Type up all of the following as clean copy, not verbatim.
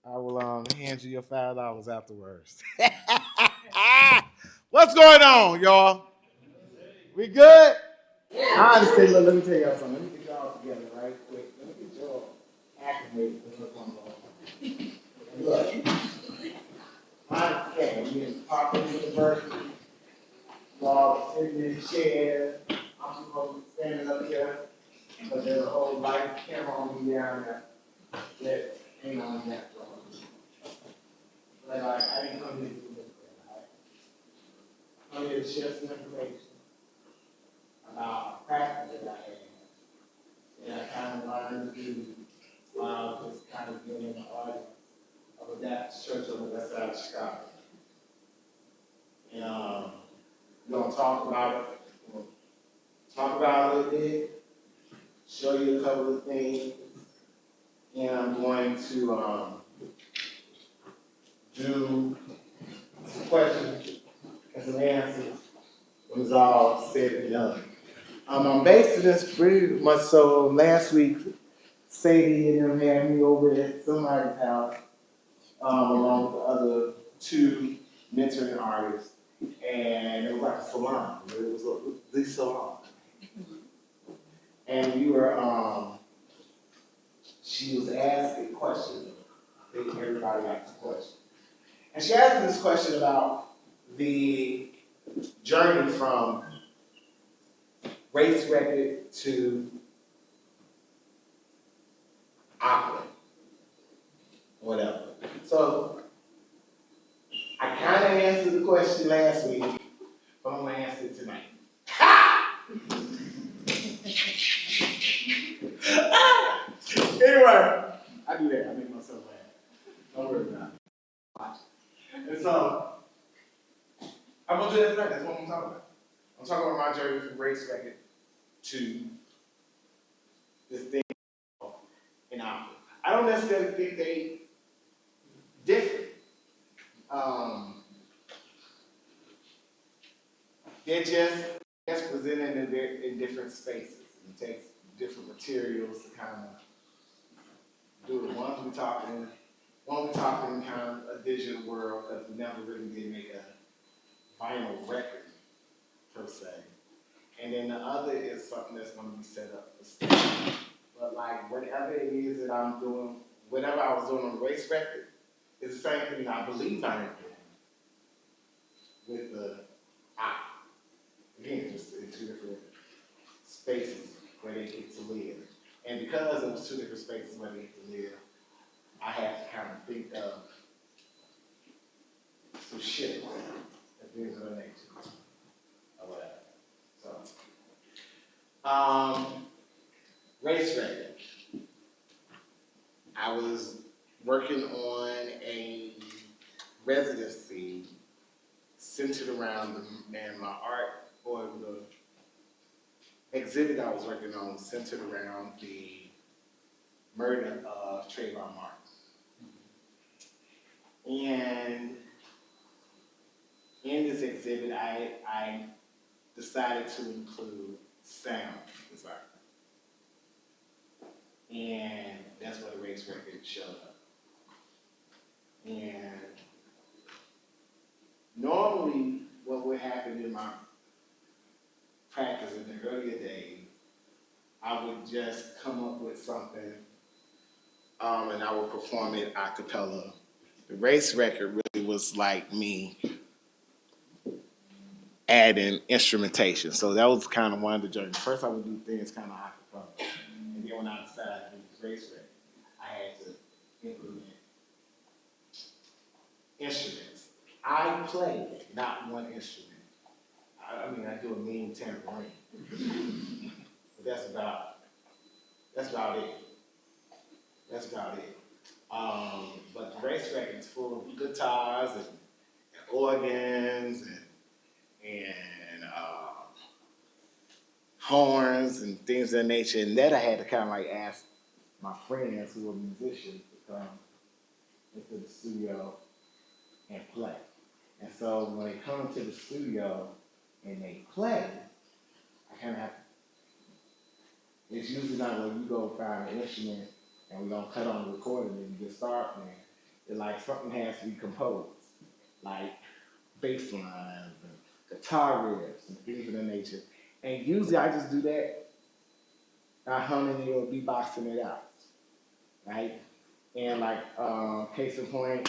I will hand you your $5 afterwards. What's going on, y'all? We good? I understand. Look, let me tell y'all something. Let me get y'all together right quick. Let me get y'all acclimated to what's going on. Look, I understand. We in Parker University. Y'all sitting in chairs. I'm supposed to be standing up here, but there's a whole light camera on me down there that ain't on that floor. But like, I didn't come here to do this. I'm here to share some information about a practice that I had. And I kind of learned to do while just kind of being in the audience of a Baptist church on the west side of Chicago. And we're going to talk about it. We'll talk about it a little bit, show you a couple of things, and I'm going to do some questions and some answers when it's all said and done. I'm basing this pretty much so last week, Sadie and them had me over at somebody's house, along with the other two mentoring artists, and it was like a salon. It was the salon. And we were, she was asking questions. I think everybody likes a question. And she asked me this question about the journey from race record to opera, whatever. So I kind of answered the question last week, but I'm going to answer it tonight. Anyway, I do that. I make myself laugh. Don't worry about it. And so I'm going to do that tonight. That's what I'm talking about. I'm talking about my journey from race record to this thing in opera. I don't necessarily think they different. They're just presented in different spaces. It takes different materials to kind of do it. One we talking kind of a digital world because we never really did make a vinyl record per se. And then the other is something that's going to be set up for stage. But like whatever it is that I'm doing, whatever I was doing on the race record, is the same thing I believe I am doing with the opera. Again, just in two different spaces where they get to live. And because it was two different spaces where they get to live, I had to kind of think of some shit and things of that nature. Or whatever. So, race record. I was working on a residency centered around and my art or the exhibit I was working on centered around the murder of Trayvon Martin. And in this exhibit, I decided to include sound design. And that's where the race record showed up. And normally, what would happen in my practice in the earlier days, I would just come up with something and I would perform it a cappella. The race record really was like me adding instrumentation. So that was kind of one of the journeys. First, I would do things kind of a cappella. And then when I decided to do this race record, I had to implement instruments. I play not one instrument. I mean, I do a mean tambourine. But that's about it. That's about it. But the race record is full of guitars and organs and horns and things of that nature. And that I had to kind of like ask my friends who were musicians to come into the studio and play. And so when they come into the studio and they play, I kind of have to, it's usually not when you go find an instrument and we're going to cut on the recording and you just start playing. it's like something has to be composed, like bass lines and guitar riffs and things of that nature. And usually I just do that by humming it or beatboxing it out, right? And like case in point,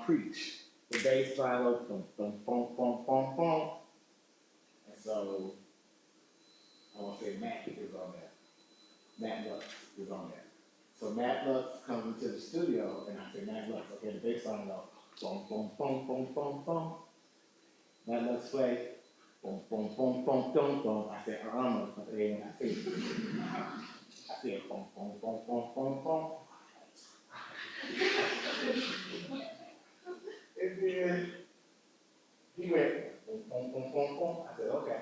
preach. The bass line goes boom, boom, boom, boom, boom, boom. And so I want to say Matt is on that. Matt Lux is on that. So Matt Lux comes into the studio and I say, Matt Lux, okay, the bass line goes boom, boom, boom, boom, boom, boom. Matt Lux play boom, boom, boom, boom, boom, boom. I said, motherfucker, I said, boom, boom, boom, boom, boom, boom. And then he went boom, boom, boom, boom, boom. I said, okay.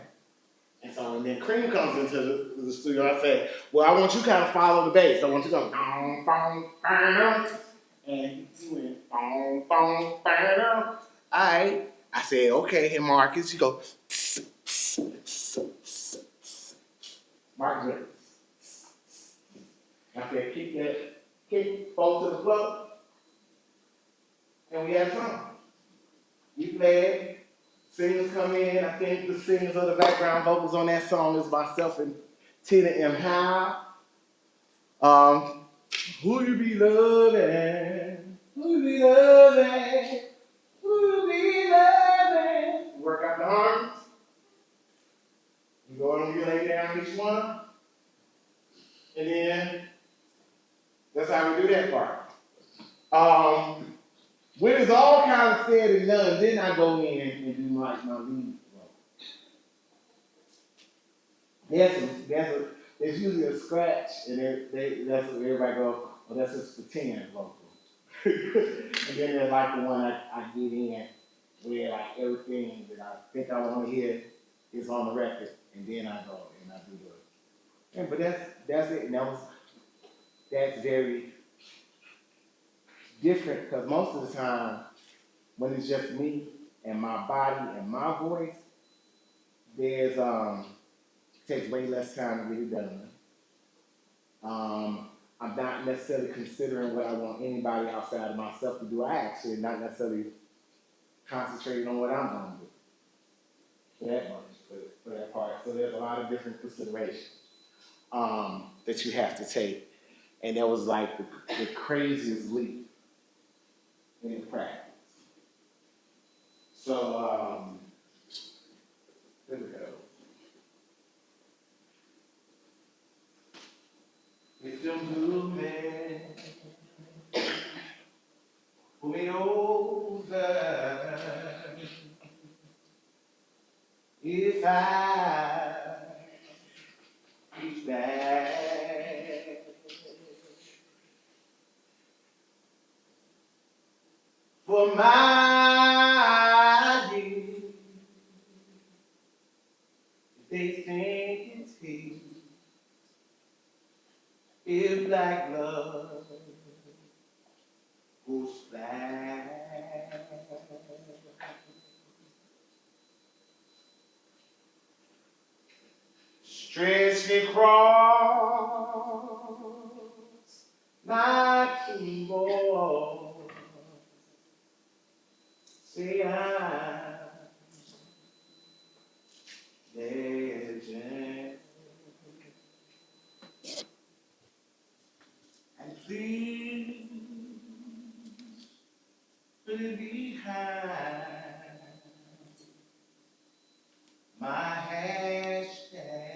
And so and then Cream comes into the studio. I said, well, I want you to kind of follow the bass. I want you to go boom, boom, boom. And he went boom, boom, boom. All right. I said, okay. And Marcus, you go. Marcus went. I said, keep that kick, fall to the floor. And we had fun. We played. Singers come in. I think the singers of the background vocals on that song is myself and Tina M. Howe. Who you be loving? Who you be loving? Who you be loving? Work out the arms. You go on, you lay down each one. And then that's how we do that part. When it's all kind of said and done, then I go in and do my lead. There's usually a scratch, and that's what everybody go, oh, that's just pretend vocal. And then there's like the one I get in where like everything that I think I want to hear is on the record, and then I go and I do the. Yeah, but that's it, and that's very different because most of the time when it's just me and my body and my voice, there's takes way less time to get it done. I'm not necessarily considering what I want anybody outside of myself to do. I actually not necessarily concentrating on what I'm going to do for that much, for that part. So there's a lot of different considerations that you have to take. And that was like the craziest leap in the practice. So, there we go. It's your movement, pull me over. If I reach back for my dreams, if they think it's here, if black love goes back. Stretch me across my keyboard. Say I'm legend. And please put it behind my hashtag.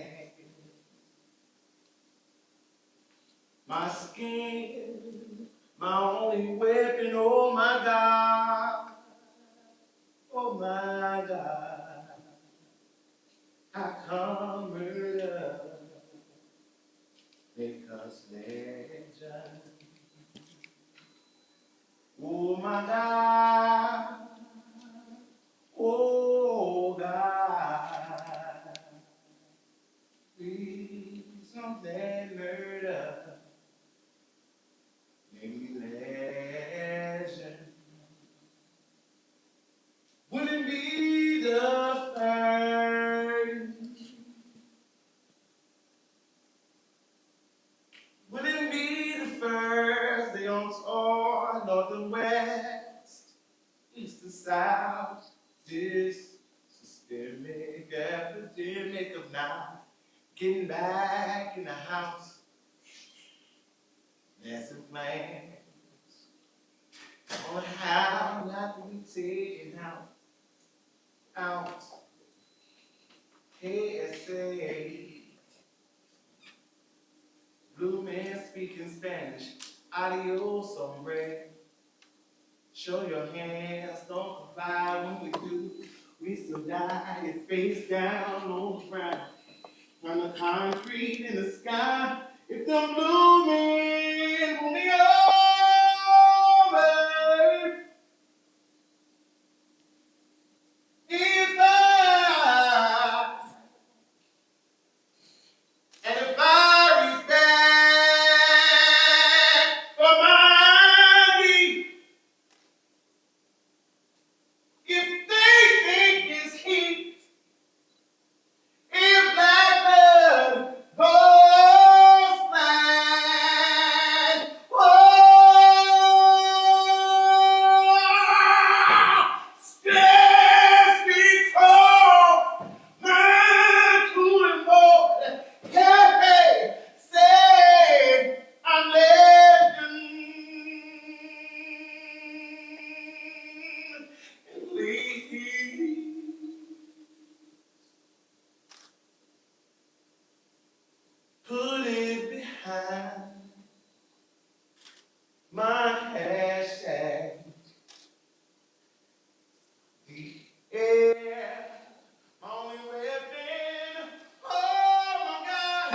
My skin, my only weapon, oh my God, oh my God, I come murder, because legend, oh my God, oh God, please don't let murder. Legend. Wouldn't be the first. Wouldn't be the first day on tour, nor This systemic epidemic of not getting back in the house, massive plans on how not to be taken out. KSA, blue man speaking Spanish, adios, hombre. Show your hands, don't comply when we do. We still die, face down on the ground. From the concrete in the sky, if the blue men will be over, if I, and if I reach back for my beat, if they think it's heat, if black blood goes mad, stress because my cooling boy, hey, say I'm legend. Put it behind my hashtag. Yeah, only weapon. Oh my God,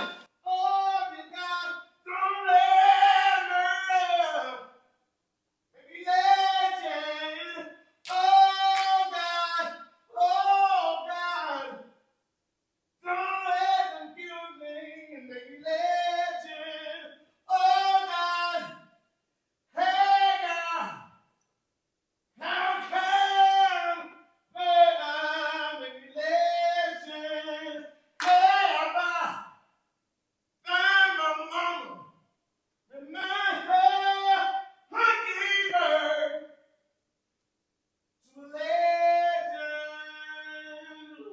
oh my God, don't let me up. Maybe legend. Oh God, oh God, don't let them kill me. Maybe legend. Oh God, hey God. How come that I'm a legend? Hey, I'm my mama. And I gave birth to a legend.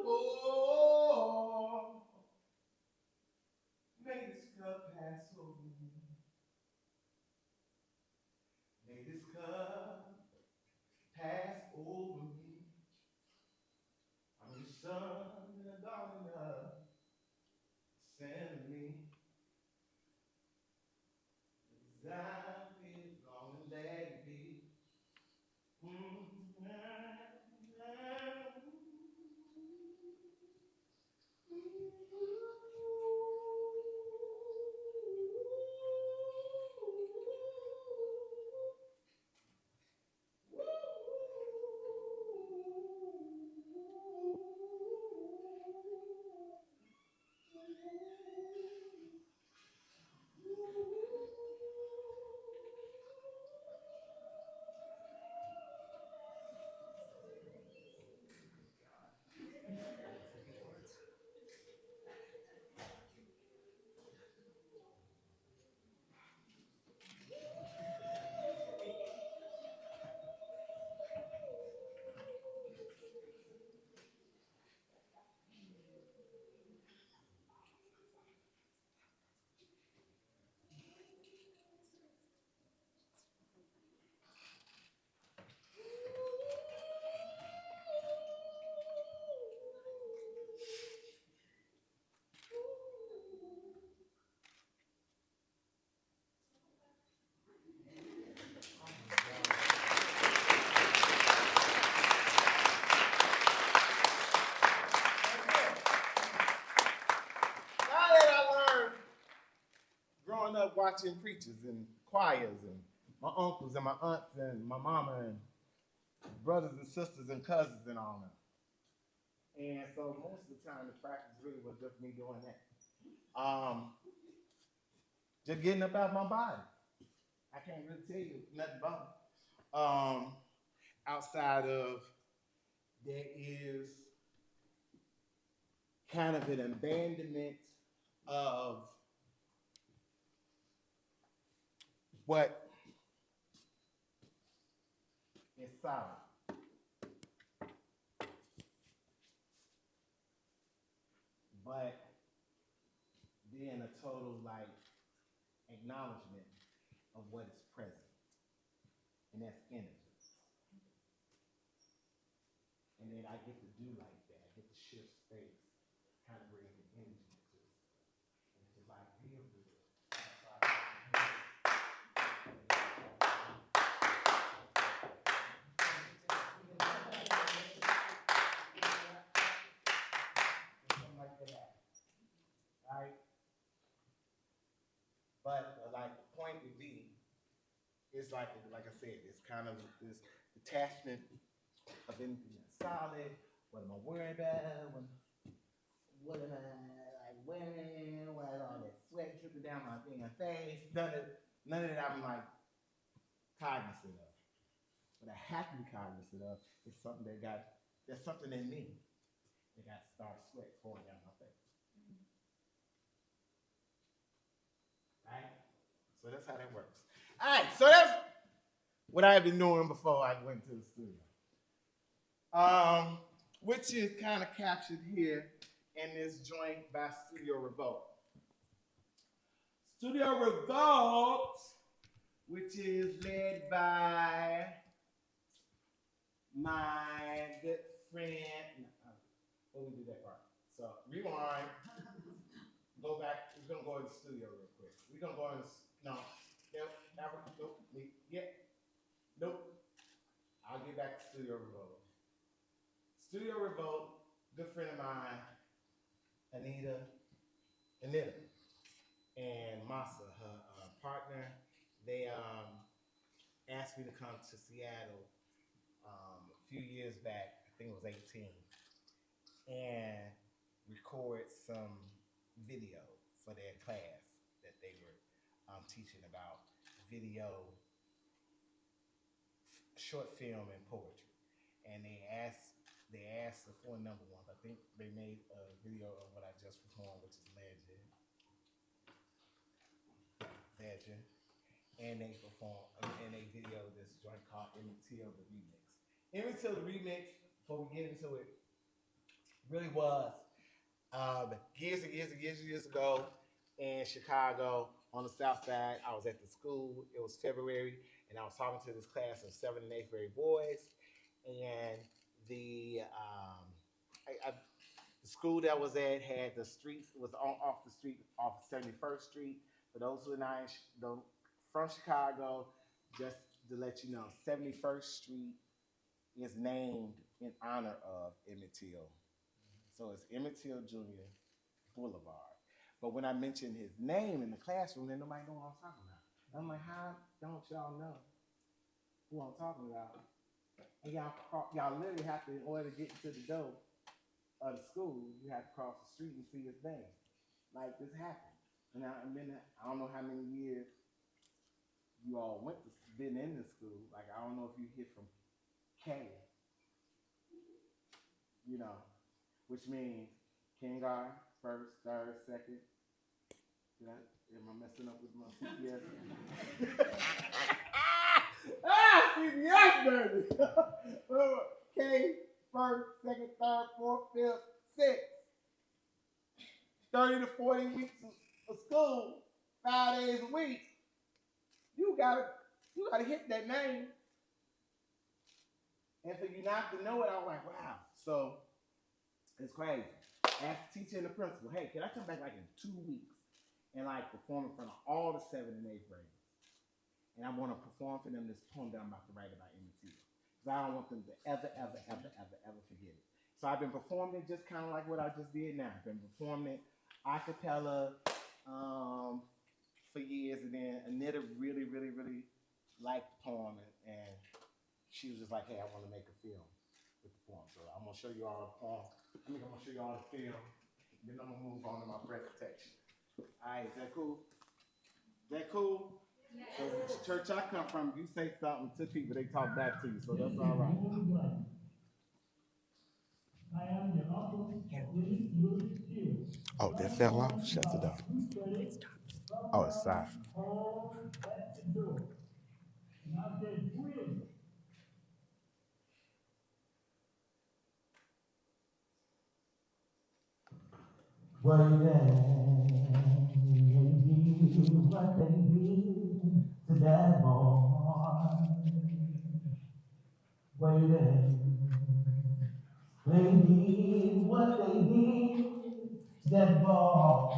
Oh, may this cup pass over me. May this cup pass over me. I'm your son and a darling of send me. I've been long and let it be. Now that I learned growing up watching preachers and choirs and my uncles and my aunts and my mama and brothers and sisters and cousins and all that. And so most of the time the practice really was just me doing that. Just getting up out of my body. I can't really tell you nothing about it. Outside of there is kind of an abandonment of what is solid. total like acknowledgement of what is present, and that's energy. And then I get to do like that. I get to shift space, kind of bring the energy to it. And it's just like real good. Something like that. Right? But like the point would be, it's like I said, it's kind of this detachment of anything that's solid. What am I worried about? What am I like wearing? Why is all that sweat dripping down my face? None of that I'm like cognizant of. What I have to be cognizant of is something there's something in me that got started sweat pouring down my face. Right? So that's how that works. All right, so that's what I've been doing before I went to the studio. Which is kind of captured here in this joint by Studio Revolt. Studio Revolt, which is led by my good friend. Oh, we did that part. So rewind. Go back. We're gonna go in the studio real quick. We're gonna go in. Nope. Nope. I'll get back to Studio Revolt. Studio Revolt, good friend of mine, Anita, and Masa, her partner. They asked me to come to Seattle a few years back. I think it was 18, and record some video for their class that they were teaching about video, short film, and poetry. And they asked the four number ones. I think they made a video of what I just performed, which is Legend. And they videoed this joint called Emmett Till the Remix. Emmett Till the Remix, before we get into it, really was years ago in Chicago on the South Side. I was at the school. It was February, and I was talking to this class of 7th and 8th grade boys. And the school that was at had the streets was off the street off 71st Street. For those who are not from Chicago, just to let you know, 71st Street is named in honor of Emmett Till. So it's Emmett Till Jr. Boulevard. But when I mentioned his name in the classroom, then nobody knew what I was talking about. I'm like, how don't y'all know who I'm talking about? And y'all literally have to, in order to get to the door of the school, you have to cross the street and see his name. Like, this happened. And I don't know how many years you all been in the school. Like, I don't know if you hit from K, which means kindergarten, first, third, second. Am I messing up with my CPS? CPS, baby! K, first, second, third, fourth, fifth, sixth. 30 to 40 weeks of school, 5 days a week. You gotta hit that name. And for you not to know it, I was like, wow. So it's crazy. Ask the teacher and the principal, hey, can I come back like in 2 weeks and like perform in front of all the 7th and 8th graders? And I want to perform for them this poem that I'm about to write about Emmett Till. Because I don't want them to ever forget it. So I've been performing it just kind of like what I just did now. I've been performing it a cappella for years, and then Anita really liked the poem, and she was just like, hey, I want to make a film with the poem. So I'm going to show you all the poem. I'm going to show you all the film, then I'm going to move on to my presentation. All right, is that cool? Yes. So the church I come from, you say something to people, they talk back to you, so that's all right. Oh, that fell off? Shut it off. Oh, it's soft. Where you at? what they did to that boy. Waiting. They did what they did to that boy.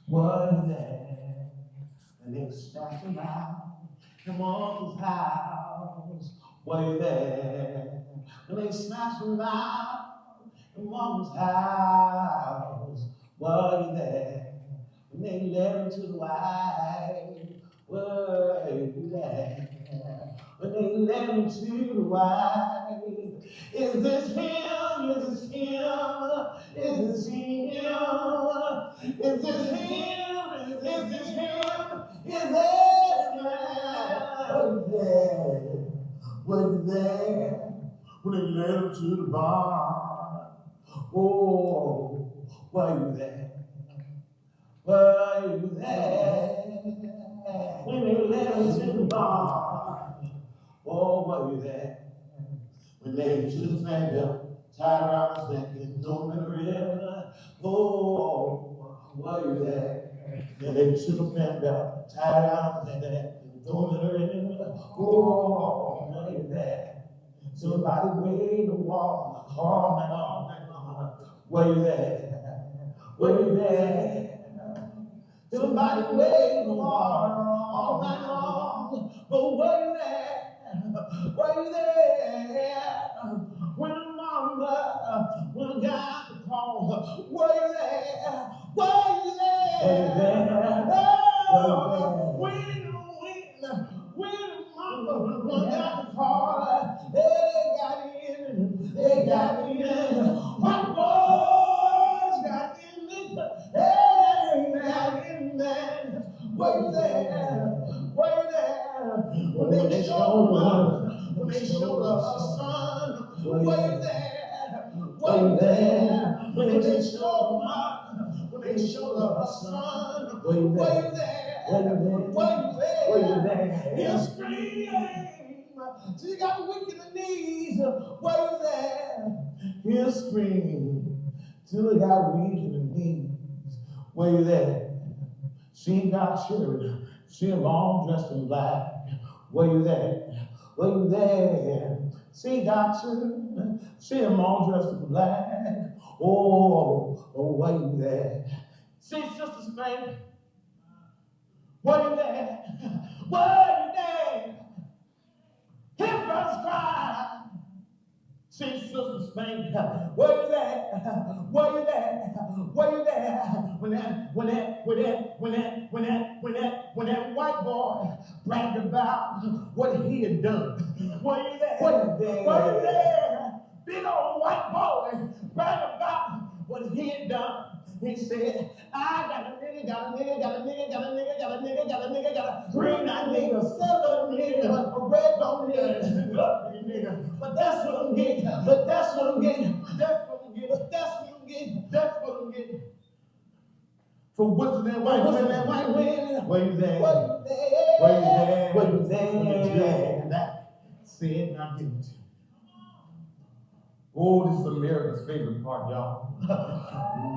Was there? And they snatched him out from uncle's house. Were you there? And they snatched him out from uncle's house. Were you there? And they led him to the wife. Were you there? When they led him to the wife. Is this him? Is this him? Is this him? Is this him? Is this him? Is this man? Was there when they led him to the barn? Oh, were you there? Were you there when they led him to the barn? Oh, were you there when they led him to the sand tied around his neck and thrown in the river? Oh, were you there? And they took a pen belt, tied around his neck and thrown in the river. Oh, were you there? Somebody waved the wall all night long. Were you there? Were you there? Somebody waved the wall all night long. But were you there? Were you there? When the mama, when I got the call, were you there? Were you there? Oh, when the mama, when I got the call, they got in, they got in. My boys got in it, they got in there. Were you there? Were you there? When they showed up, when they showed up, son. Were you there? Were you there? When they showed up, when they showed up, son. Were you there? Were you there? Were you there? He'll scream. She got weak in the knees. Were you there? He'll scream till he got weak in the knees. Were you there? She got shirt. She all dressed in black. Were you there? Were you there? See, doctor, see him all dressed in black. Oh, were you there? See, Sister Spain, were you there? Were you there? Hear brothers cry. See, Sister Spain, were you there? Were you there? Were you there? When that white boy bragged about what he had done. Were you there? Were you there? Were you there? Big old white boy bragged about what he had done. He said, I got a nigga, got a nigga, got a nigga, got a nigga, got a nigga, got a nigga, got a green-eyed nigga, silver nigga, a red-bone nigga, ugly nigga. But that's what I'm getting. But that's what I'm getting. That's what I'm getting. But that's what I'm getting. That's what I'm getting. For what's that white women? Were you there? Were you there? Were you there? Were you there? That said, now give it to you. Oh, this is America's favorite part, y'all.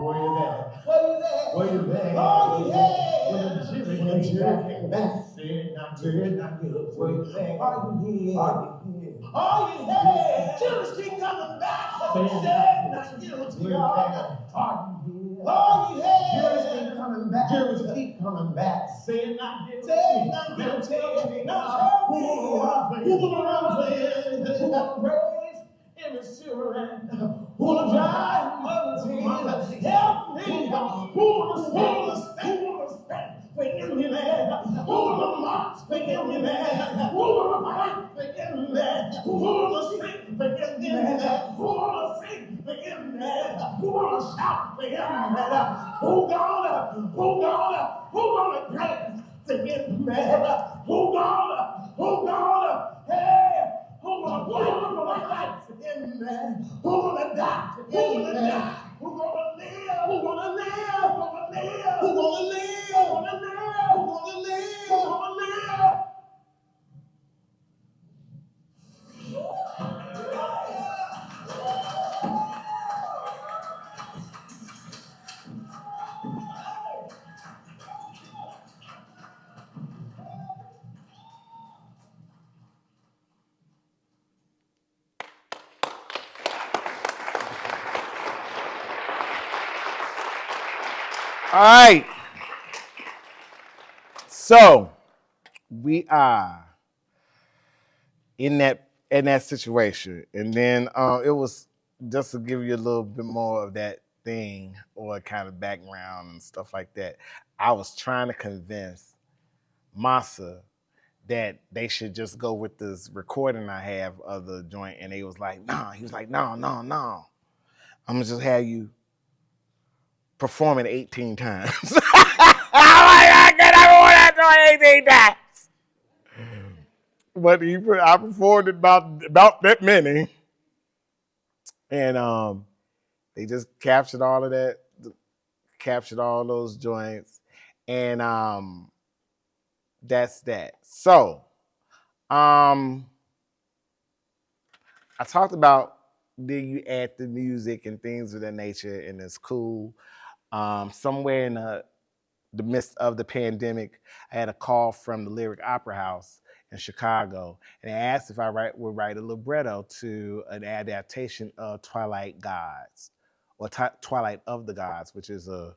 Were you there? Were you there? Were you there? Oh, yeah. When Jimmy came back, said, now give it. Were you there? Are you here? Are you here? Are you here? Jimmy's keep coming back. Said, now give it to y'all. Are you here? Oh, yeah. Jerry's keep coming back. Jerry's keep coming back. Say not guilty. Say not guilty. No. Who gonna run for you? Who gonna praise in the children? Who gonna drive mother team? Help me. Who gonna stand for enemy land? Who gonna march for enemy land? Who gonna fight for enemy land? Who gonna sing for enemy land? Who gonna sing for enemy land? Who gonna shout for enemy land? Who gonna dance to enemy land? Who gonna, hey, who gonna fight to enemy land? Who gonna die to enemy land? Who gonna live? Who gonna live? Who gonna live? Who gonna live? Who gonna live? Who gonna live? Who gonna live? All right. So we are in that situation, and then it was just to give you a little bit more of that thing or kind of background and stuff like that. I was trying to convince Masa that they should just go with this recording I have of the joint, and they was like, "Nah." He was like, "No, no, no. I'm gonna just have you perform it 18 times." I'm like, I can never want that joint 18 times. But I performed it about that many, and they just captured all of that, captured all those joints, and that's that. So, I talked about then you add the music and things of that nature, and it's cool. Somewhere in the midst of the pandemic, I had a call from the Lyric Opera House in Chicago, and they asked if I would write a libretto to an adaptation of Twilight Gods, or Twilight of the Gods, which is a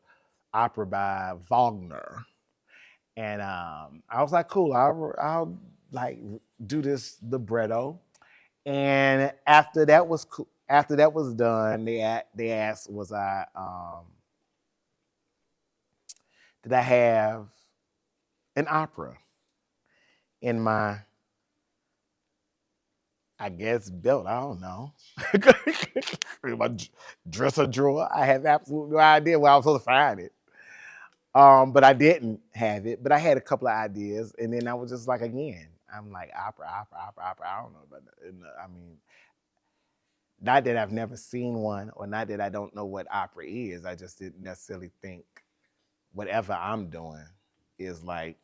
opera by Wagner. And I was like, cool, I'll like do this libretto. And after that was done, they asked, did I have an opera in my, I guess, belt? I don't know. My dresser drawer. I have absolutely no idea where I was supposed to find it. But I didn't have it. But I had a couple of ideas, and then I was just like, again, I'm like opera. I don't know about that. I mean, not that I've never seen one, or not that I don't know what opera is. I just didn't necessarily think whatever I'm doing is like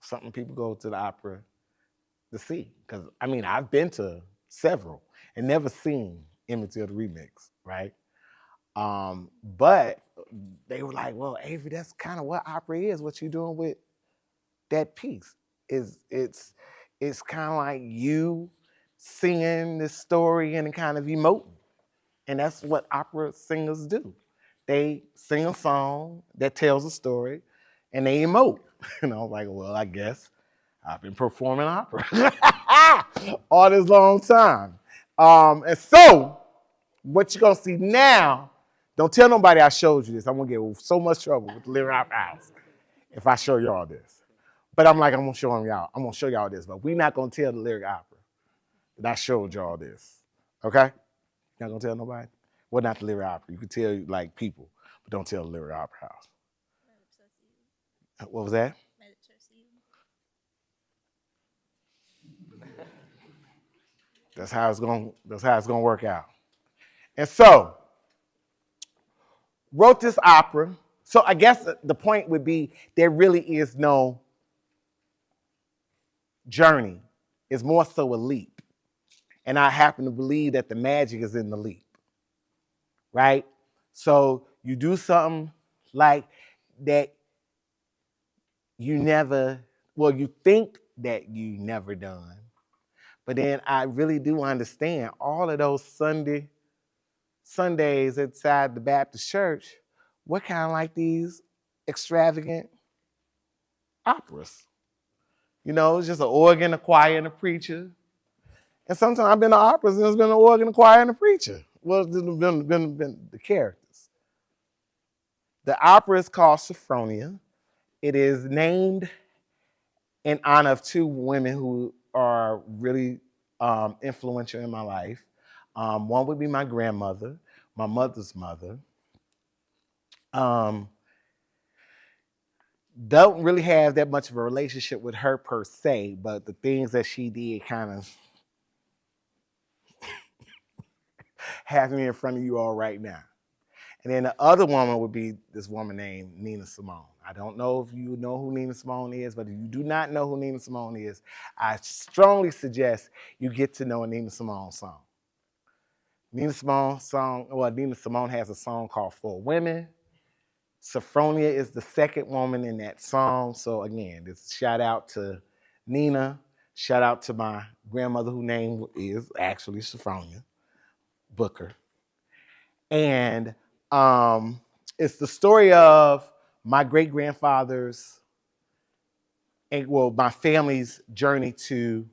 something people go to the opera to see. Because I mean, I've been to several and never seen Emmett Till the remix, right? But they were like, "Well, Avery, that's kind of what opera is. What you doing with that piece is it's kind of like you singing this story and kind of emoting, and that's what opera singers do. They sing a song that tells a story, and they emote." And I was like, "Well, I guess I've been performing opera all this long time." And so, what you're gonna see now, don't tell nobody I showed you this. I'm gonna get in so much trouble with the Lyric Opera House if I show y'all this. But I'm gonna show them y'all. I'm gonna show y'all this, but we're not gonna tell the Lyric Opera that I showed y'all this. Okay? Not gonna tell nobody? Well, not the Lyric Opera. You can tell like people, but don't tell the Lyric Opera House. What was that? That's how it's gonna work out. And so, wrote this opera. So I guess the point would be there really is no journey. It's more so a leap. And I happen to believe that the magic is in the leap. Right? So you do something like that you think that you never done. But then I really do understand all of those Sundays inside the Baptist church were kind of like these extravagant operas. You know, it's just an organ, a choir, and a preacher. And sometimes I've been to operas and there's been an organ, a choir, and a preacher. Well, there's been the characters. The opera is called Sophronia. It is named in honor of two women who are really influential in my life. One would be my grandmother, my mother's mother. Um, don't really have that much of a relationship with her per se, but the things that she did kind of have me in front of you all right now. And then the other woman would be this woman named Nina Simone. I don't know if you know who Nina Simone is, but if you do not know who Nina Simone is, I strongly suggest you get to know a Nina Simone song. Nina Simone has a song called For Women. Sophronia is the second woman in that song. So again, this shout out to Nina. Shout out to my grandmother, whose name is actually Sophronia Booker. And It's the story of my great grandfather's, and well, my family's journey to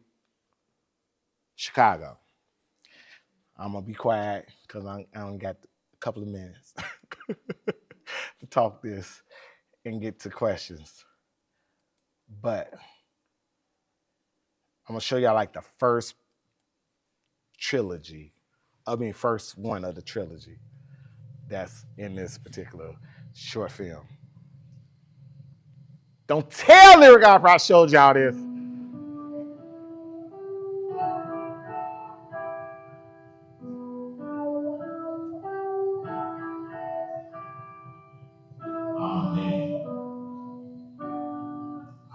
Chicago. I'm gonna be quiet because I only got a couple of minutes to talk this and get to questions. But I'm gonna show y'all like the first trilogy. First one of the trilogy that's in this particular short film. Don't tell Lyric Opera I showed y'all this. I'm a man.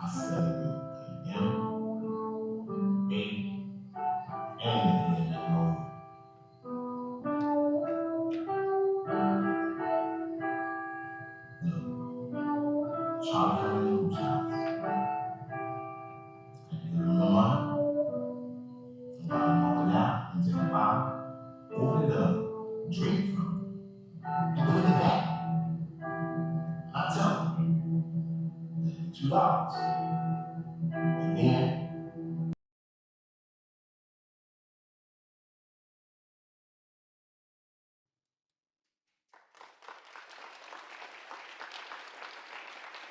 I celebrate him, me, and the that moment. Child coming in whose house? And you remember, I'm walking out and take a bottle, open it up, drink from it, and put it back. And I tell them, $2. And then,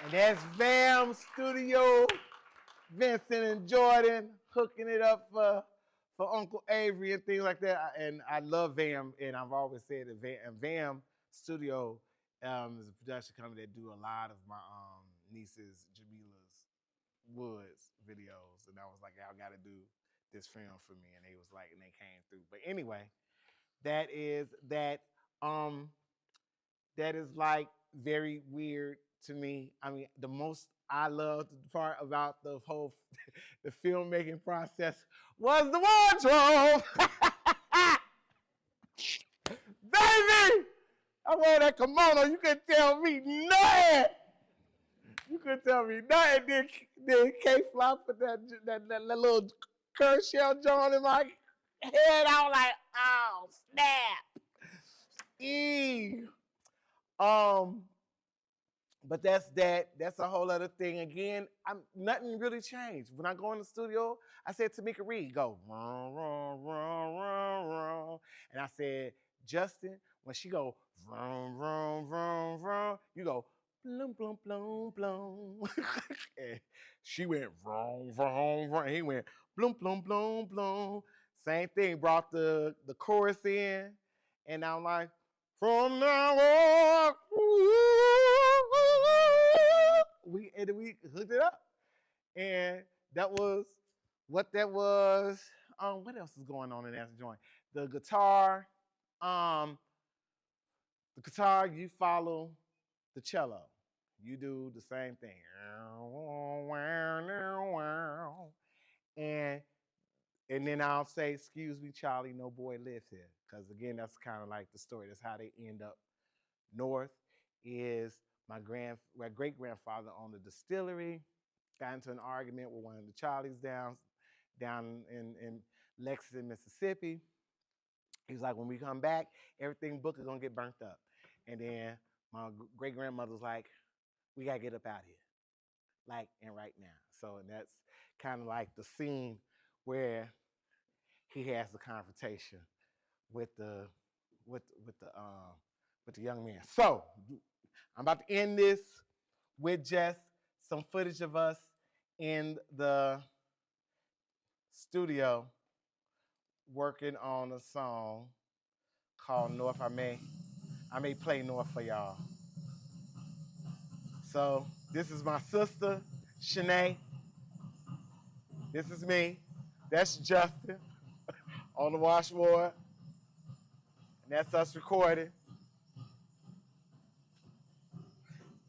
And that's VAM Studio, Vincent and Jordan hooking it up for Uncle Avery and things like that. And I love VAM, and I've always said that VAM Studio is a production company that do a lot of my niece's Jamila's Woods videos. And I was like, y'all got to do this film for me, and they was like, and they came through. But anyway, that is that. That is like very weird to me. I mean, the most I loved part about the whole the filmmaking process was the wardrobe. Baby, I wore that kimono. You couldn't tell me nothing. You couldn't tell me nothing. Then K-Flop put that little curl shell joint in my head. I was like, oh, snap. E. Um, But that's that. That's a whole other thing. Again, nothing really changed. When I go in the studio, I said Tamika Reed, go run, run, run, run, run. And I said, Justin, when she go run, run, run, run, you go blum, blum, blum, blum. And she went run, run, run. He went blum, blum, blum, blum. Same thing, brought the chorus in. And I'm like, from now on, we hooked it up, and that was what that was. What else is going on in that joint? The guitar, um, you follow the cello. You do the same thing, and then I'll say, "Excuse me, Charlie, no boy lives here," because again, that's kind of like the story. That's how they end up north. Is my great grandfather owned a distillery. Got into an argument with one of the Charlies down in Lexington, Mississippi. He was like, when we come back, everything book is gonna get burnt up. And then my great grandmother was like, we gotta get up out of here, like and right now. So and that's kind of like the scene where he has the confrontation with the with the with the young man. So I'm about to end this with just some footage of us in the studio working on a song called North. I may play North for y'all. So this is my sister, Shanae. This is me. That's Justin on the washboard. And that's us recording.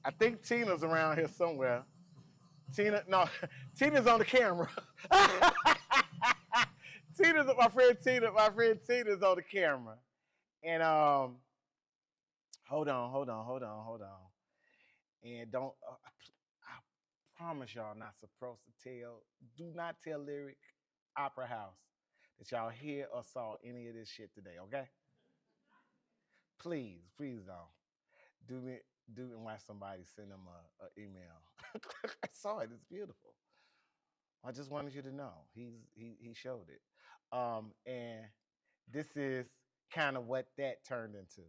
I think Tina's around here somewhere. Tina's on the camera. My friend Tina's on the camera. And hold on. And don't I promise y'all not supposed to do not tell Lyric Opera House that y'all hear or saw any of this shit today, okay? Please don't. do and watch somebody send them a email. I saw it. It's beautiful. I just wanted you to know he showed it, and this is kind of what that turned into.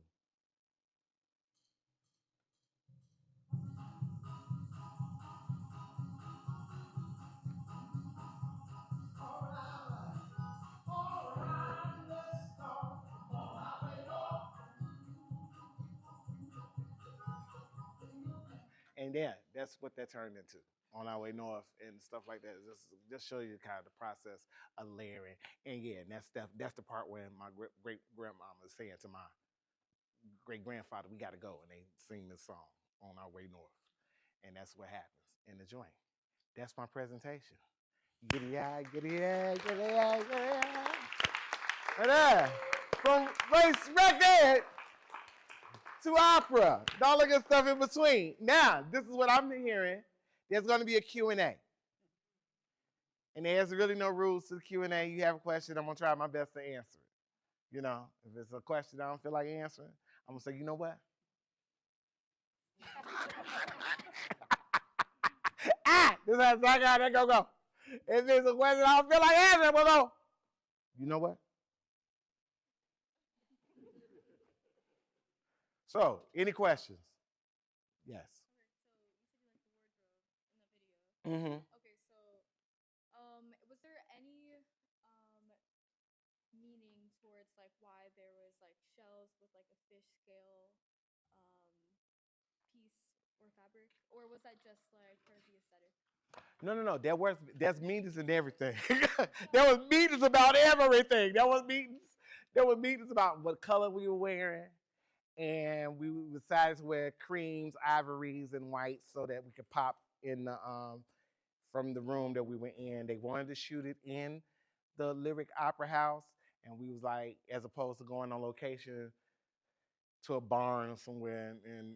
And yeah, that's what that turned into on our way north and stuff like that. Just show you kind of the process of layering. And yeah, and that's the part where my great grandmama is saying to my great grandfather, "We got to go," and they sing this song on our way north, and that's what happens in the joint. That's my presentation. Giddy eye, giddy eye, giddy eye, giddy eye. And from race record to opera, and all the good stuff in between. Now, this is what I'm hearing. There's going to be a Q&A. And there's really no rules to the Q&A. You have a question, I'm going to try my best to answer it. You know, if it's a question I don't feel like answering, I'm going to say, you know what? This is how I got to go. If it's a question I don't feel like answering, I'm going to go, you know what? So, any questions? Yes. Okay, so you said you like the wardrobe in the video. Okay, so was there any meaning towards like why there was like shells with like a fish scale piece or fabric, or was that just like for the aesthetic? No. There's meetings and everything. There was meetings about everything. There was meetings about what color we were wearing. And we decided to wear creams, ivories, and whites so that we could pop in the from the room that we were in. They wanted to shoot it in the Lyric Opera House, and we was like, as opposed to going on location to a barn somewhere in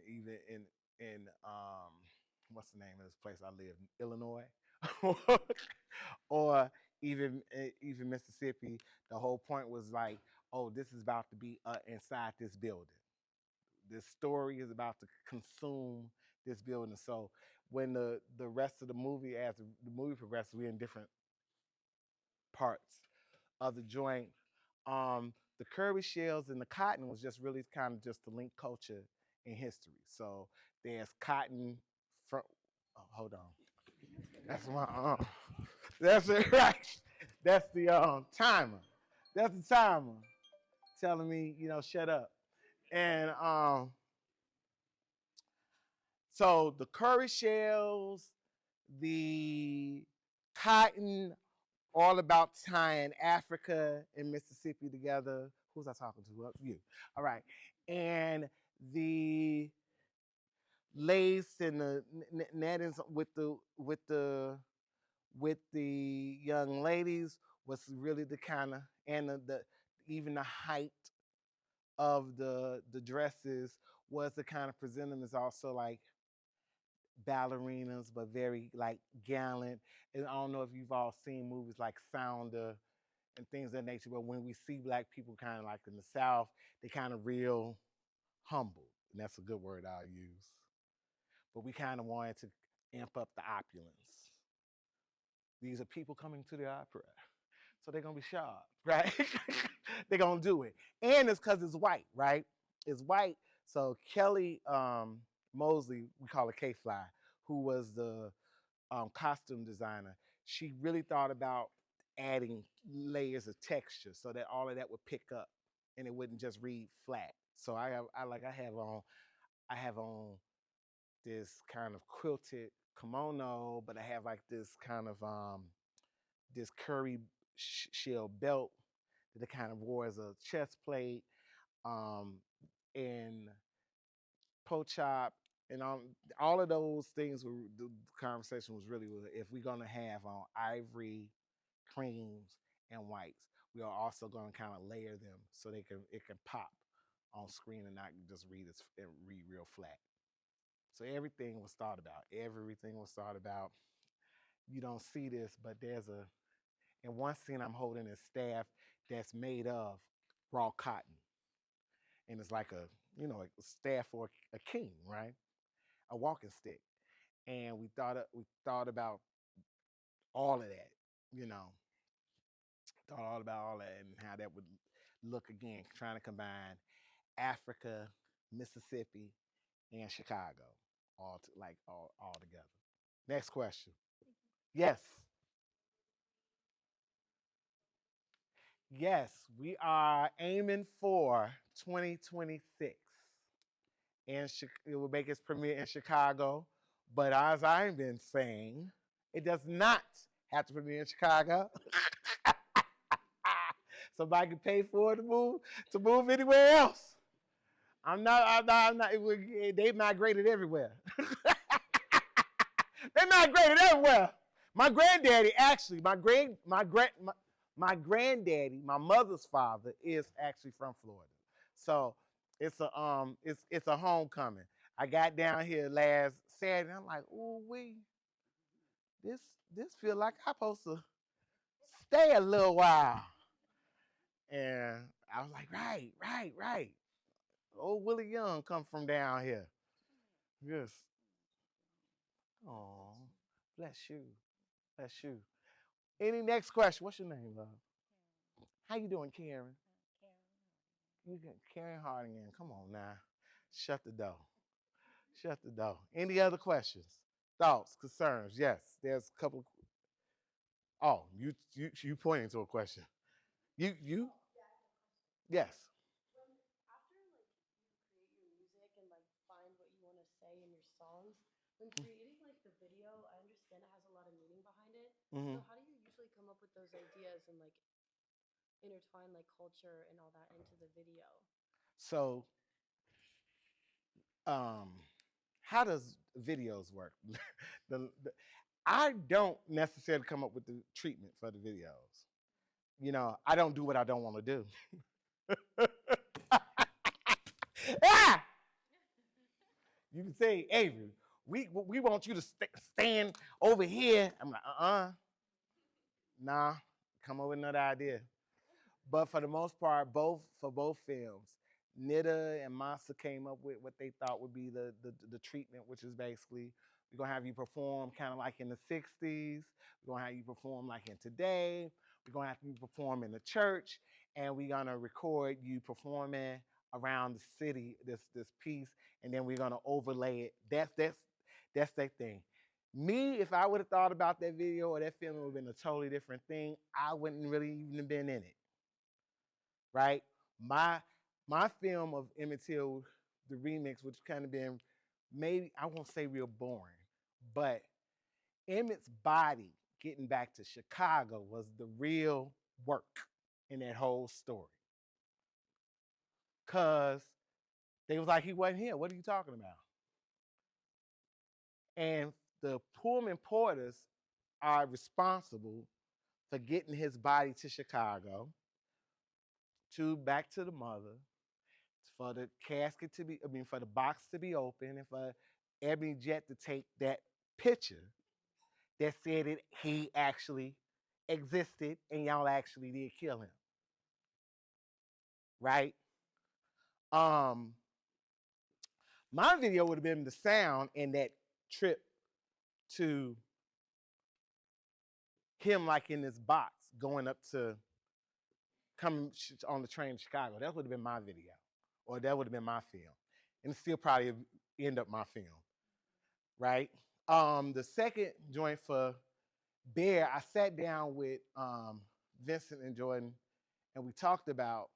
even in what's the name of this place I live in, Illinois, or even Mississippi. The whole point was like, oh, this is about to be inside this building. This story is about to consume this building. So when the rest of the movie, as the movie progresses, we're in different parts of the joint. The curry shells and the cotton was just really kind of just to link culture and history. So there's cotton from. Oh, hold on. That's my That's it, right. That's the timer. That's the timer telling me, shut up. And so the curry shells, the cotton, all about tying Africa and Mississippi together. Who's I talking to? You. All right. And the lace and the nettings with the young ladies was really the kind of, and the even the height of the dresses was to kind of present them as also like ballerinas, but very like gallant. And I don't know if you've all seen movies like Sounder and things of that nature, but when we see black people kind of like in the South, they kind of real humble. And that's a good word I'll use. But we kind of wanted to amp up the opulence. These are people coming to the opera. So they're gonna be sharp, right? They're gonna do it. And it's because it's white, right? It's white. So Kelly Mosley, we call her K-Fly, who was the costume designer, she really thought about adding layers of texture so that all of that would pick up and it wouldn't just read flat. So I have on this kind of quilted kimono, but I have like this kind of this curry shell belt that I kind of wore as a chest plate, and po chop, and all of those things were the conversation was really if we're gonna have on ivory, creams, and whites, we are also gonna kind of layer them so it can pop on screen and not just read real flat. So everything was thought about. Everything was thought about. You don't see this, but there's in one scene I'm holding a staff that's made of raw cotton. and it's like a a staff for a king, right? A walking stick. And we thought about all of that, you know, thought all about all that and how that would look again, trying to combine Africa, Mississippi, and Chicago all together. Next question. Yes. Yes, we are aiming for 2026. And it will make its premiere in Chicago. But as I've been saying, it does not have to premiere in Chicago. Somebody can pay for it to move anywhere else. I'm not. They migrated everywhere. They migrated everywhere. My granddaddy, actually, my granddaddy, my mother's father, is actually from Florida. So it's a homecoming. I got down here last Saturday. I'm like, ooh wee, this feel like I'm supposed to stay a little while. And I was like, right. Old Willie Young come from down here. Yes. Oh, bless you. Bless you. Any next question? What's your name, love? How you doing, Karen? You get Karen Harding. Come on now. Shut the door. Shut the door. Any other questions? Thoughts, concerns? Yes. There's a couple. Oh, you pointing to a question. You yes. After like you create your music and like find what you want to say in your songs, when creating like the video, I understand it has a lot of meaning behind it. Mm-hmm. So how do you usually come up with those ideas and like intertwine like culture and all that into the video? So, um, how does videos work? I don't necessarily come up with the treatment for the videos. I don't do what I don't want to do. Ah! You can say, Avery, we want you to stand over here. I'm like, nah, come up with another idea. But for the most part, for both films, Nita and Masa came up with what they thought would be the treatment, which is basically we're gonna have you perform kind of like in the 60s. We're gonna have you perform like in today. We're gonna have you perform in the church, and we're gonna record you performing around the city, this piece, and then we're gonna overlay it. That's that thing. Me, if I would have thought about that video or that film, it would have been a totally different thing. I wouldn't really even have been in it. Right? My film of Emmett Till, the remix, which kind of been maybe I won't say real boring, but Emmett's body getting back to Chicago was the real work in that whole story. Cause they was like, he wasn't here. What are you talking about? And the Pullman Porters are responsible for getting his body to Chicago, back to the mother, for the casket to be, for the box to be open, and for Ebony Jet to take that picture that said that he actually existed and y'all actually did kill him. Right? Um, my video would have been the sound and that trip to him like in this box going up to coming on the train to Chicago. That would have been my video. Or that would have been my film. And it still probably end up my film. Right? The second joint for Bear, I sat down with Vincent and Jordan, and we talked about.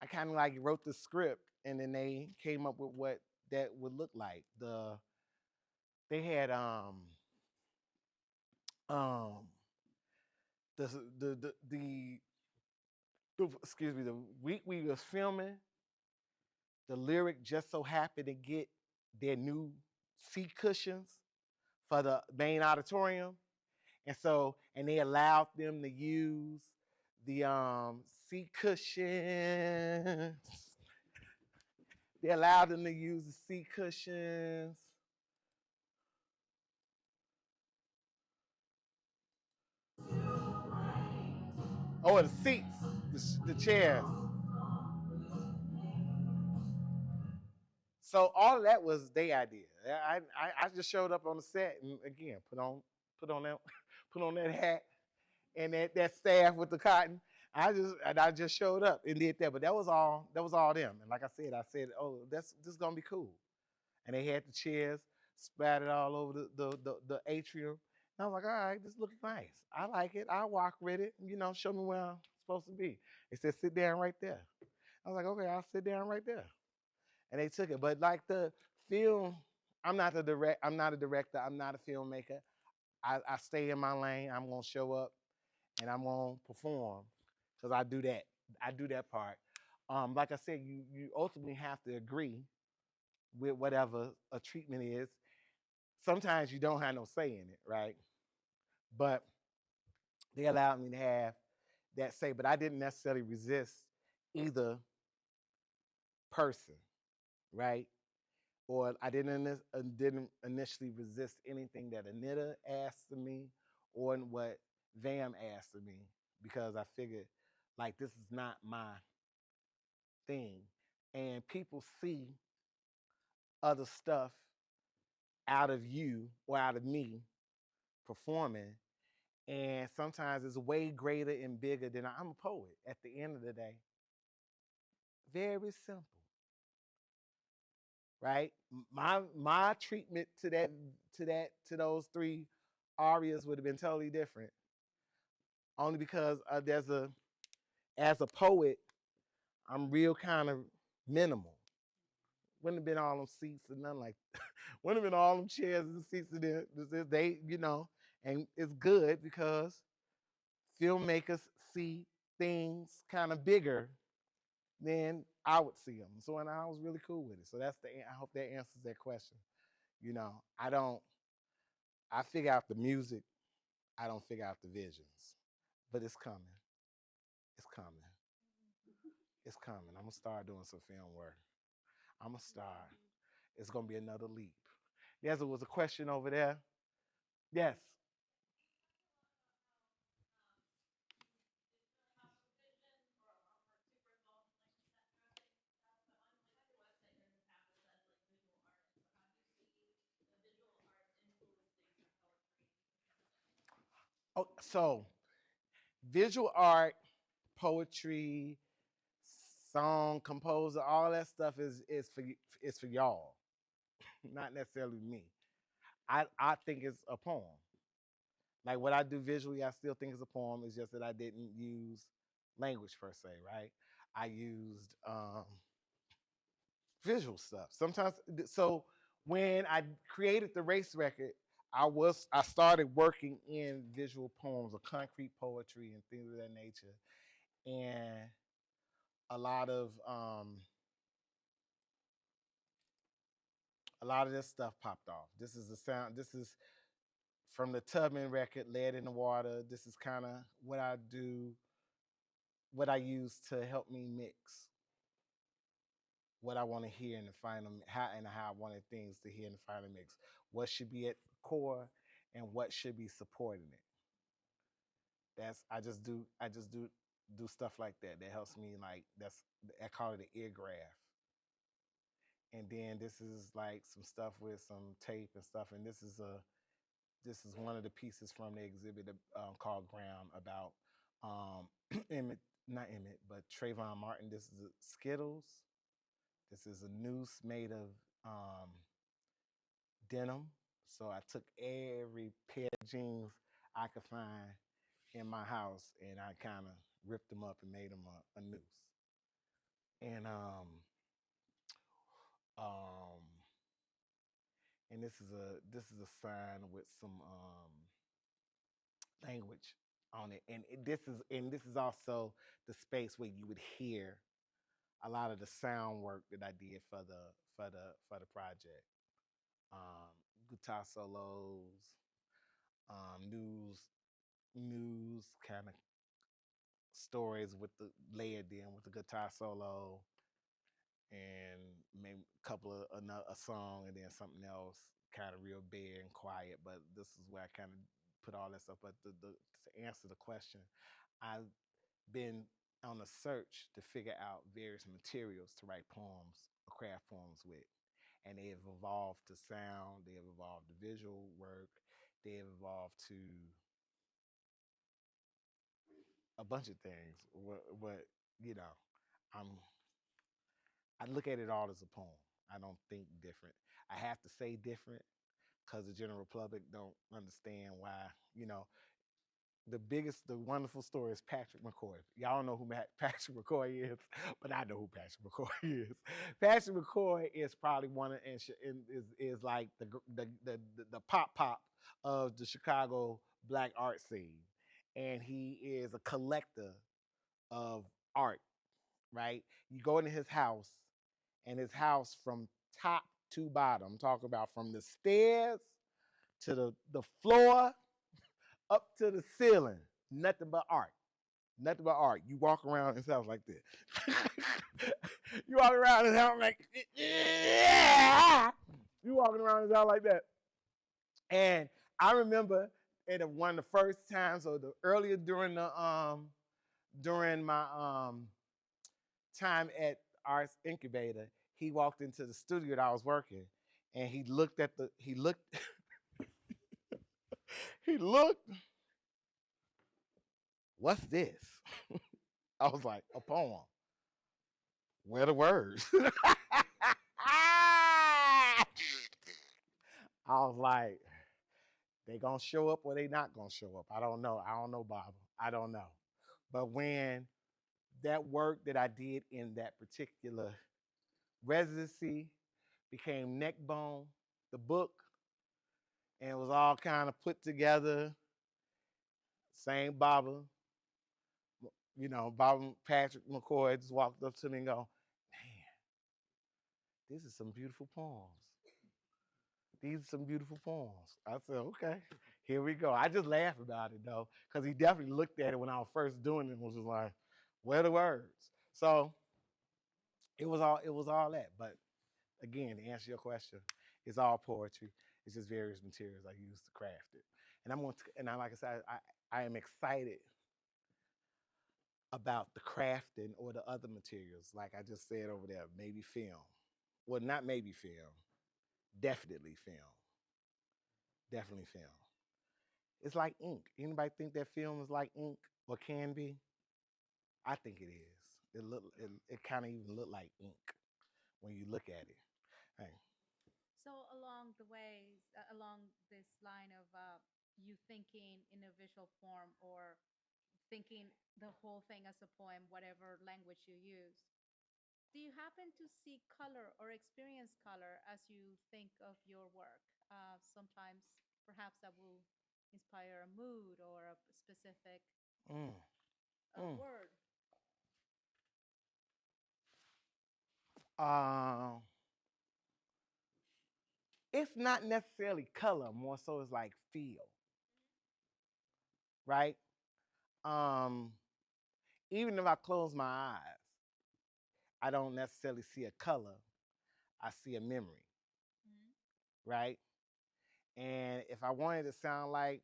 I kind of like wrote the script, and then they came up with what that would look like. They had um the excuse me, the week we was filming, the lyric just so happened to get their new seat cushions for the main auditorium. And they allowed them to use the seat cushions. They allowed them to use the seat cushions. Oh, the seats, the chairs. So all of that was their idea. I just showed up on the set and again put on that put on that hat and that staff with the cotton. I just showed up and did that. But that was all them. And like I said, oh, this is gonna be cool. And they had the chairs splattered all over the atrium. And I was like, all right, this looks nice. I like it. I'll walk with it. You know, show me where I'm supposed to be. They said, sit down right there. I was like, okay, I'll sit down right there. And they took it. But like the film, I'm not a director, I'm not a filmmaker. I stay in my lane. I'm gonna show up and I'm gonna perform because I do that. I do that part. Like I said, you ultimately have to agree with whatever a treatment is. Sometimes you don't have no say in it, right? But they allowed me to have that say, but I didn't necessarily resist either person, right? Or I didn't initially resist anything that Anita asked of me or what Vam asked of me because I figured like this is not my thing. And people see other stuff out of you or out of me performing. And sometimes it's way greater and bigger than I'm a poet at the end of the day. Very simple. Right? My treatment to those three arias would have been totally different. Only because as a poet, I'm real kind of minimal. Wouldn't have been all them seats and nothing like wouldn't have been all them chairs and seats and they, you know, and it's good because filmmakers see things kind of bigger than I would see them. So and I was really cool with it. So I hope that answers that question. You know, I figure out the music, I don't figure out the visions. But it's coming. It's coming. It's coming. I'm gonna start doing some film work. I'm gonna start. It's gonna be another leap. Yes, there was a question over there. Yes. Oh, so visual art, poetry, song composer, all that stuff is for y'all, not necessarily me. I think it's a poem. Like what I do visually, I still think it's a poem. It's just that I didn't use language per se, right? I used visual stuff. Sometimes, so when I created the race record, I started working in visual poems or concrete poetry and things of that nature, and a lot of um, a lot of this stuff popped off. This is the sound. This is from the Tubman record, Lead in the Water. This is kind of what I do, what I use to help me mix what I want to hear in the final, how I wanted things to hear in the final mix. What should be at the core and what should be supporting it. I just do stuff like that. That helps me like I call it an ear graph. And then this is like some stuff with some tape and stuff. And this is one of the pieces from the exhibit called Ground about Emmett, not Emmett, but Trayvon Martin. This is Skittles. This is a noose made of denim. So I took every pair of jeans I could find in my house and I kind of ripped them up and made them a noose. And um and this is a sign with some language on it. And this is also the space where you would hear a lot of the sound work that I did for the project. Guitar solos, news kind of stories with the layered in with the guitar solo and maybe a couple of a song and then something else kind of real bare and quiet. But this is where I kind of put all that stuff. But to answer the question, I've been on a search to figure out various materials to write poems or craft poems with. and they have evolved to sound, they have evolved to visual work, they have evolved to a bunch of things. What you know, I'm I look at it all as a poem. I don't think different. I have to say different because the general public don't understand why. The wonderful story is Patrick McCoy. Y'all don't know who Patrick McCoy is, but I know who Patrick McCoy is. Patrick McCoy is probably one of is like the pop of the Chicago black art scene, and he is a collector of art. Right, you go into his house, and his house from top to bottom. I'm talking about from the stairs to the floor up to the ceiling. Nothing but art. Nothing but art. You walk around his house like this. You walk around his house like, yeah. You walking around his house like that. And I remember at one of the first times, or the earlier during my time at Arts Incubator, he walked into the studio that I was working, and he looked he looked. What's this? I was like, a poem. Where the words? I was like, they gonna show up or they not gonna show up. I don't know. I don't know, Bob. I don't know. But when that work that I did in that particular residency became Neckbone, the book, and it was all kind of put together, same Baba, Baba Patrick McCoy just walked up to me and go, man, this is some beautiful poems. These are some beautiful poems. I said, okay, here we go. I just laugh about it though, because he definitely looked at it when I was first doing it and was just like, where are the words? So it was all that. But again, to answer your question, it's all poetry. It's just various materials I use to craft it. Like I said, I am excited about the crafting or the other materials. Like I just said over there, maybe film. Well, not maybe film, definitely film. Definitely film. It's like ink. Anybody think that film is like ink or can be? I think it is. It kind of even look like ink when you look at it. Hey. So along the ways, along this line of you thinking in a visual form or thinking the whole thing as a poem, whatever language you use, do you happen to see color or experience color as you think of your work? Sometimes, perhaps that will inspire a mood or a specific Mm, mm. word. Uh, it's not necessarily color, more so it's like feel, right? Um, Even if I close my eyes, I don't necessarily see a color. I see a memory, Mm-hmm. right? And if I wanted to sound like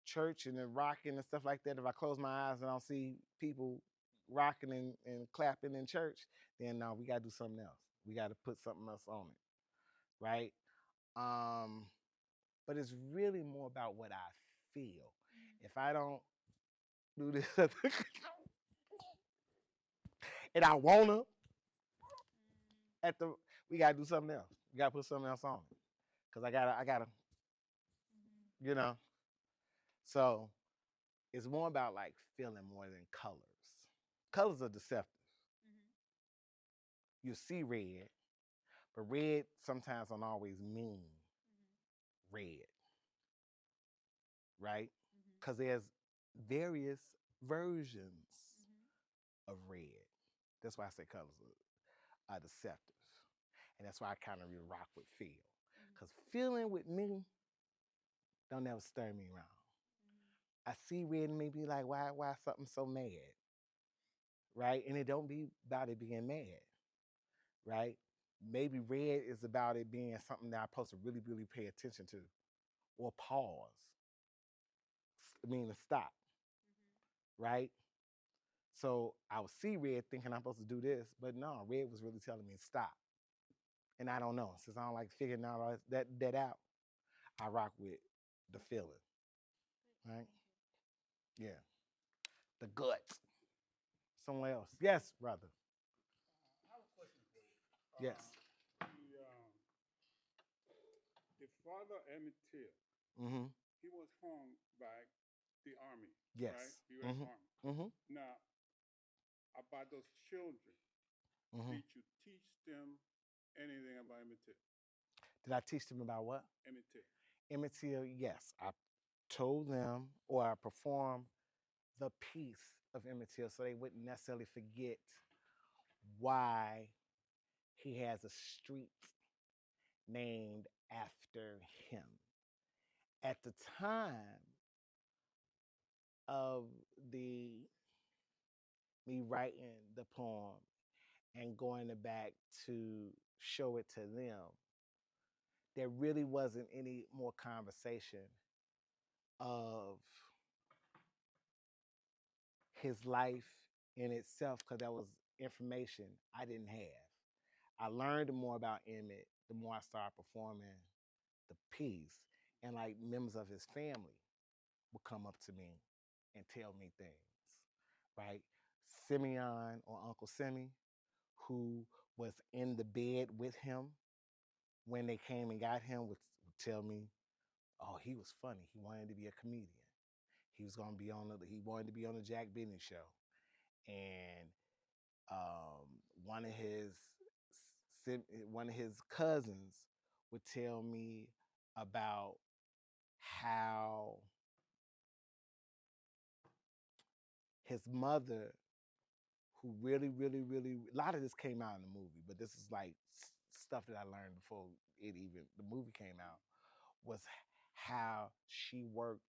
church and then rocking and stuff like that, if I close my eyes and I don't see people rocking and clapping in church, then no, we gotta do something else. We gotta put something else on it, right? Um, but it's really more about what I feel. Mm-hmm. If I don't do this and I wanna at the we gotta do something else. We gotta put something else on it. Cause I gotta, Mm-hmm. you know. So it's more about like feeling more than colors. Colors are deceptive. Mm-hmm. You see red, but red sometimes don't always mean red, right? Mm-hmm. Because there's various versions Mm-hmm. of red. That's why I say colors are deceptive. And that's why I kind of really rock with feel. Because feeling with me don't ever stir me around. Mm-hmm. I see red and maybe like, why something so mad? Right? And it don't be about it being mad, right? Maybe red is about it being something that I'm supposed to really, really pay attention to or pause. I mean, to stop, right? So I would see red thinking I'm supposed to do this, but no, red was really telling me to stop. And I don't know. Since I don't like figuring out that out, I rock with the feeling. Great, Right? thank you. Yeah. The gut. Someone else. Yes, brother. I have a question for you. Yes. The father Emmett Till, Mm-hmm. he was hung by the army, right? Yes. U.S. Mm-hmm. Army. Mm-hmm. Now, about those children, Mm-hmm. did you teach them anything about Emmett Till? Did I teach them about what? Emmett Till. Immaterial, yes. I told them or I performed the piece of Immaterial so they wouldn't necessarily forget why he has a street named after him. At the time of the me writing the poem and going back to show it to them, there really wasn't any more conversation of his life in itself because that was information I didn't have. I learned more about Emmett the more I started performing the piece, and like members of his family would come up to me and tell me things, right? Simeon or Uncle Simi, who was in the bed with him when they came and got him, would tell me, "Oh, he was funny. He wanted to be a comedian. He was going to be on the. He wanted to be on the Jack Benny show." And one of his one of his cousins would tell me about how his mother, who really, a lot of this came out in the movie, but this is like stuff that I learned before the movie came out, was how she worked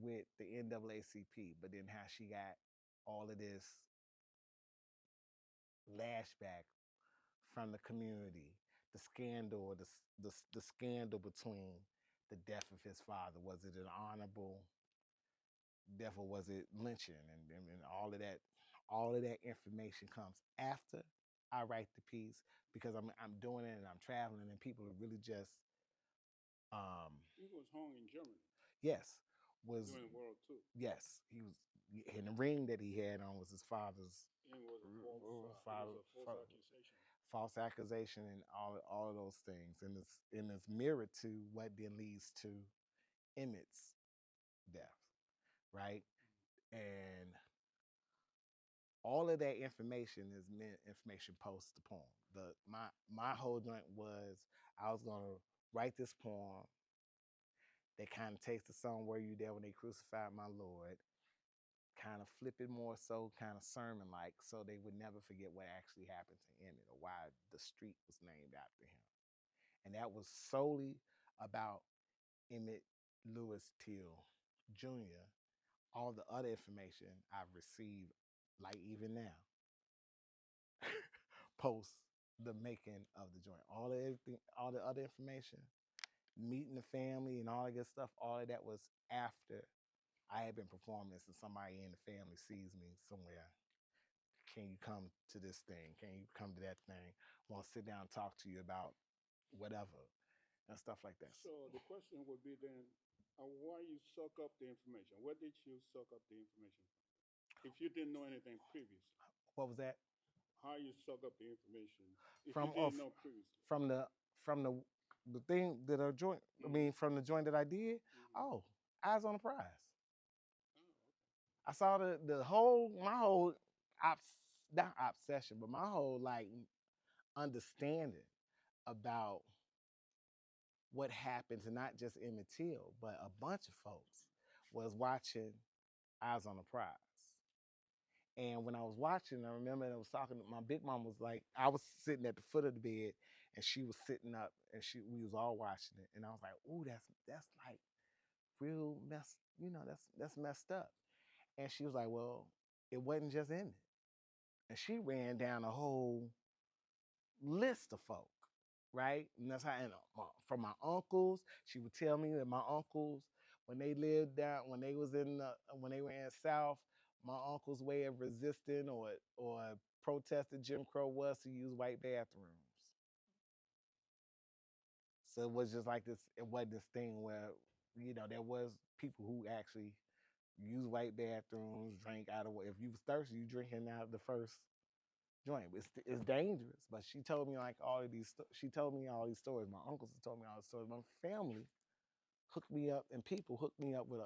with the NAACP, but then how she got all of this lashback from the community, the scandal, the scandal between the death of his father. Was it an honorable death or was it lynching? And all of that information comes after I write the piece because I'm doing it and I'm traveling and people are really just um He was hung in Germany yes was during World War II. yes he was in the ring that he had on was his father's It was a false. It was father, a false accusation. false accusation and all of those things and it's mirrored to what then leads to Emmett's death, right? And all of that information is meant information post the poem. My whole joint was I was gonna write this poem that kind of takes the song "Were You There When They Crucified My Lord," kind of flip it more so kind of sermon like, so they would never forget what actually happened to Emmett or why the street was named after him. And that was solely about Emmett Lewis Till Jr. All the other information I've received, like even now, post the making of the joint. All of everything, all the other information, meeting the family and all that good stuff, all of that was after I had been performing this and somebody in the family sees me somewhere. Can you come to this thing? Can you come to that thing? Want to sit down and talk to you about whatever and stuff like that. So the question would be then, why you suck up the information? Where did you suck up the information from? If you didn't know anything previously, What was that? how you suck up the information if you From didn't know previously? from the thing that I joint. I Mm-hmm. mean, from the joint that I did. Mm-hmm. Oh, eyes on the prize. Oh, okay. I saw the whole my whole obs, not obsession, but my whole like understanding about what happened to not just Emmett Till, but a bunch of folks was watching Eyes on the Prize. And when I was watching, I remember I was talking to my big mom was like, I was sitting at the foot of the bed and she was sitting up and we was all watching it. And I was like, ooh, that's like real mess, that's messed up. And she was like, well, it wasn't just in it. And she ran down a whole list of folk, right? And that's how, and from my uncles, she would tell me that my uncles, when they lived down, when they were in the South, my uncle's way of resisting or protesting Jim Crow was to use white bathrooms. So it was just like this. It wasn't this thing where, there was people who actually use white bathrooms, drank out of. If you was thirsty, you drinking out of the first joint. It's dangerous. But she told me like all of these. She told me all these stories. My uncles told me all these stories. My family hooked me up, and people hooked me up with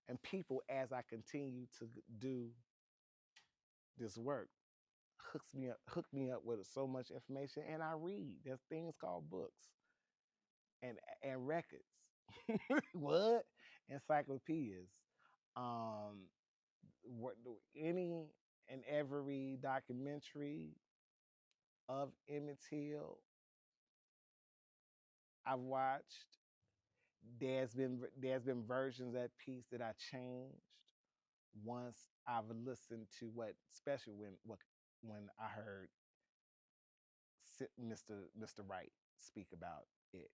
and people as I continue to do this work hooked me up with so much information, and I read. There's things called books and records. What? Encyclopedias. Um, any and every documentary of Emmett Till I've watched. There's been versions of that piece that I changed once I've listened to especially when I heard Mr. Wright speak about it,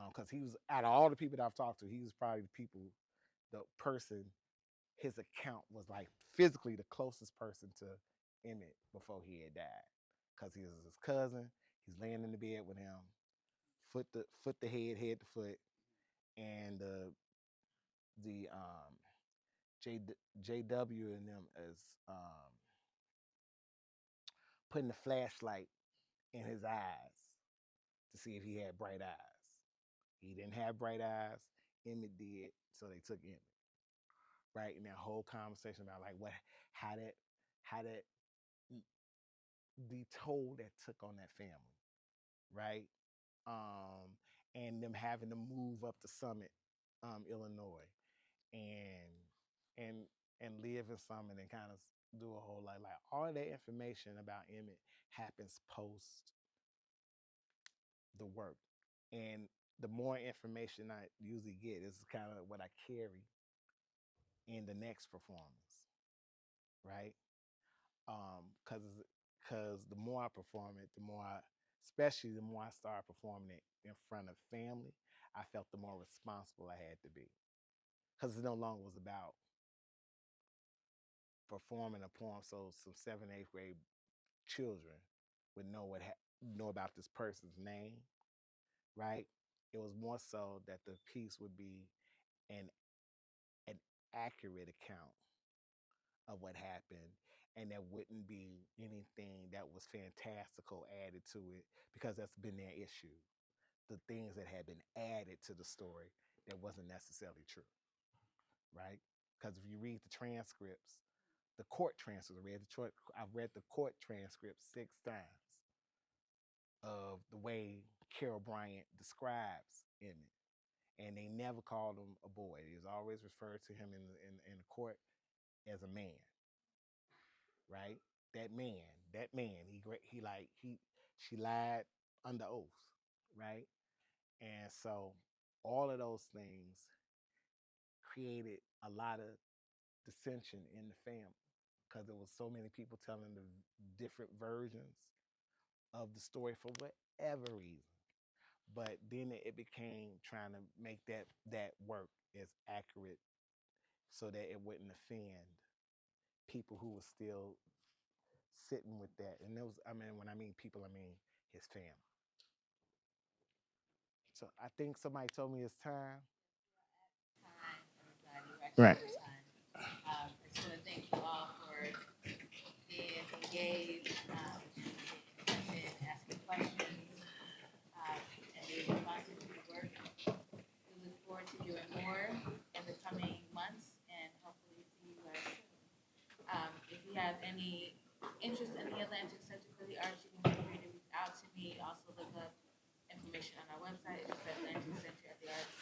because he was out of all the people that I've talked to, he was probably the person. His account was like physically the closest person to Emmett before he had died, because he was his cousin. He's laying in the bed with him, foot to head to foot, and the J JW and them is putting the flashlight in his eyes to see if he had bright eyes. He didn't have bright eyes. Emmett did, so they took Emmett. Right, and that whole conversation about like how that the toll that took on that family, right? And them having to move up to Summit, Illinois, and and and live in Summit and kind of do a whole lot. Like all that information about Emmett happens post the work, and the more information I usually get is kind of what I carry in the next performance, right? Because the more I perform it, especially the more I start performing it in front of family, I felt the more responsible I had to be, because it no longer was about performing a poem so some 7th, 8th grade children would know about this person's name, right? It was more so that the piece would be an an accurate account of what happened, and there wouldn't be anything that was fantastical added to it, because that's been their issue. The things that had been added to the story that wasn't necessarily true, right? Because if you read the transcripts, the court transcripts, I've read the court transcript 6 times of the way Carol Bryant describes Emmett, and they never called him a boy. He was always referred to him in the court as a man, right? That man, she lied under oath, right? And so all of those things created a lot of dissension in the family, because there was so many people telling the different versions of the story for whatever reason. But then it became trying to make that work as accurate so that it wouldn't offend people who were still sitting with that. And there was, I mean, when I mean people, I mean his family. So I think somebody told me it's time. Time, everybody. We're actually Right. out of time. I just want to thank you all for being engaged, and asking questions, and being responsive to the work. We look forward to doing more in the coming months, and hopefully see you guys soon. If you have any interest in the Atlantic Center for the Arts, you can feel free to reach out to me. Also look up information on our website. It's Atlantic Center at the Arts,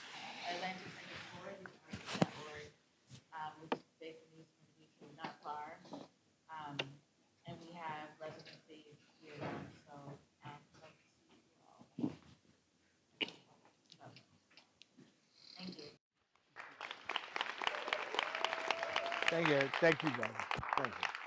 Atlantic Center for the Arts.org, which is basically from DC, not far. And we have residencies year round, so hope to see you all. So, thank you. Thank you. Thank you, brother. Thank you.